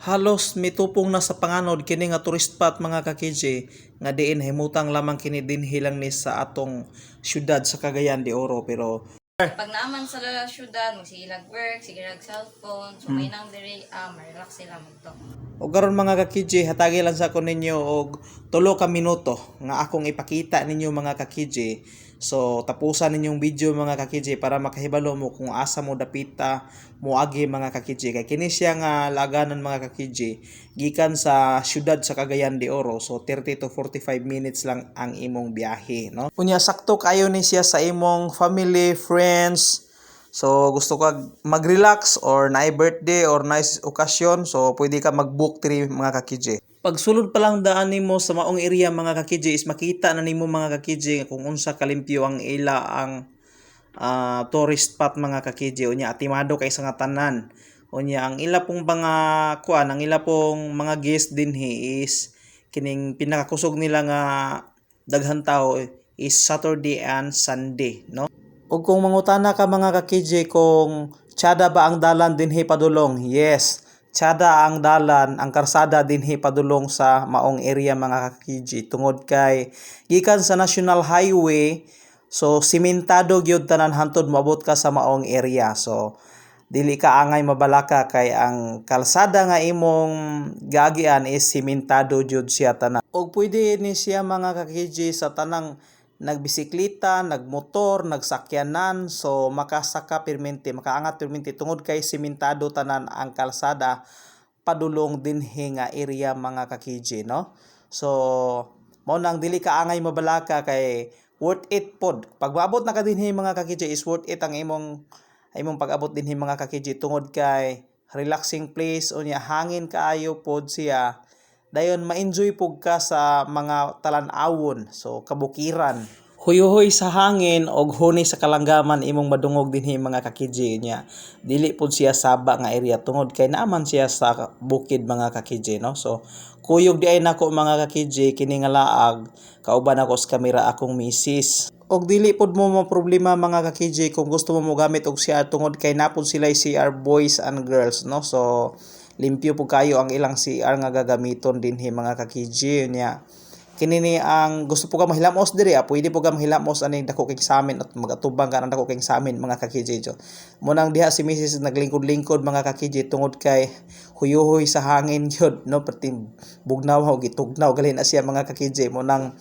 Halos mitupong na sa panganod kini nga tourist spot mga ka-KJ nga diin himutang lamang kini dinhi lang ni sa atong syudad sa Cagayan de Oro. Pero Pag naaman sa syudad, magsigilag work, sigilag cellphone, so may nang diri, ma-relax sila magto. o karon mga ka-KJ, hatagi lang sa ako ninyo og 3 ka minuto nga akong ipakita ninyo mga ka-KJ. So tapusan ninyong video mga ka-KJ para makahibalo mo kung asa mo dapita moagi mga ka-KJ. Kay kini siya nga laganan mga ka-KJ gikan sa syudad sa Cagayan de Oro. So 30 to 45 minutes lang ang imong biyahe, no? Unya sakto kayo ni siya sa imong family, friends. So gusto ka mag-relax or na birthday or nice occasion, so pwede ka mag-book diri mga ka-KJ. Pagsulod pa lang daan nimo sa maong area mga ka-KJ is makita na nimo mga ka-KJ kung unsa kalimpyo ang ila ang tourist spot mga ka-KJ. Unya atimado kay sa nga tanan. Unya ang ila pong mga kuan, ang ila pong mga guest dinhi is kining pinakakusog nila nga daghan tao is Saturday and Sunday, no? O kung mangutana ka mga ka-KJ kung tsada ba ang dalan dinhi padulong? Yes, tsada ang dalan, ang karsada dinhi padulong sa maong area mga ka-KJ. Tungod kay gikan sa National Highway, so simentado gyud tanan hantod moabot ka sa maong area. So dili ka angay mabalaka kay ang kalsada nga imong gagian is simentado jud siya tanan. Og pwede ni siya mga ka-KJ sa tanang nagbisikleta, nagmotor, nagsakyanan, so makasaka permente, makaangat permente tungod kay simentado tanan ang kalsada padulong dinhi nga area mga ka-KJ, no? So mao nang dili ka angay mabalaka kay worth it pod. Pag maabot na ka dinhi mga ka-KJ is worth it ang imong pag-abot dinhi mga ka-KJ tungod kay relaxing place unya hangin kaayo pod siya. Dayon ma-enjoy pug ka sa mga talan-awon, so kabukiran. Huyuhoy sa hangin og huni sa kalanggaman imong madungog dinhi mga ka-KJ niya. Dili pud siya saba nga area tungod kay naaman siya sa bukid mga ka-KJ, no? So kuyog di ay nako mga ka-KJ kini nga laag kauban ako sa kamera akong misis. Og dili pod mo problema mga ka-KJ kung gusto mo gamit og CR tungod kay napod sila CR boys and girls, no? So limpyo po kayo ang ilang CR nga gagamiton dinhi mga ka-KJ niya. Kini ni ang gusto po ka mahilamos diri, pwede po ka mahilamos ani dako kay sa amin at magatubang ka nang dako kay sa amin mga ka-KJ. Mo nang diha si Mrs. naglingkod-lingkod mga ka-KJ tungod kay huyuhoy sa hangin gyud, no? Pati bugnaw og gitugnaw gali na siya mga ka-KJ. Mo nang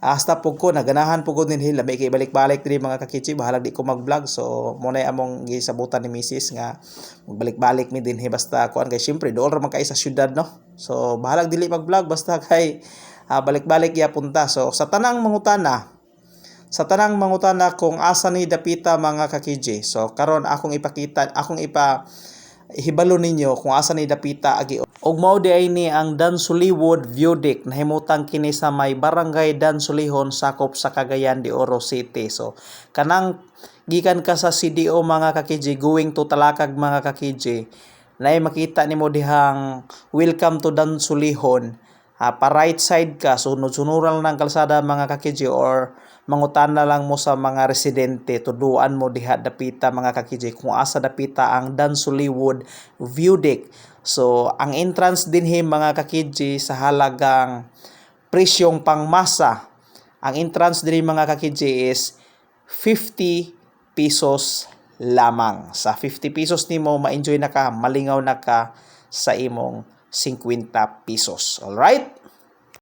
hasta po ko naganahan po ko din hila may kay balik-balik diri mga ka-KJ, bahala di ko mag-vlog. So mo na among gisabutan ni Mrs. nga magbalik-balik mi dinhi basta kuan kay syempre dool ra man kay sa syudad, no? So bahala dili mag-vlog basta kay balik-balik ya punta. So sa tanang mangutana kung asa ni dapita mga ka-KJ. So karon akong hibalo ninyo kung asa ni dapita agi. Og mao di ay ni ang Dansuliwood View Deck nahimutang kini sa may barangay Dansulihon sakop sa Cagayan de Oro City. So kanang gikan ka sa CDO mga ka-KJ going to Talakag mga ka-KJ, nay makita nimo dihang welcome to Dansulihon. Pa right side ka, sunod-sunuran ng kalsada mga ka-KJ or mangutana lang mo sa mga residente, tuduan mo diha dapita mga ka-KJ kung asa dapita ang Dansuliwood View Deck. So ang entrance dinhi mga ka-KJ sa halagang presyong pangmasa, ang entrance dinhi mga ka-KJ is 50 pesos lamang. Sa 50 pesos nimo ma-enjoy na ka, malingaw na ka sa imong 50 pesos. Alright?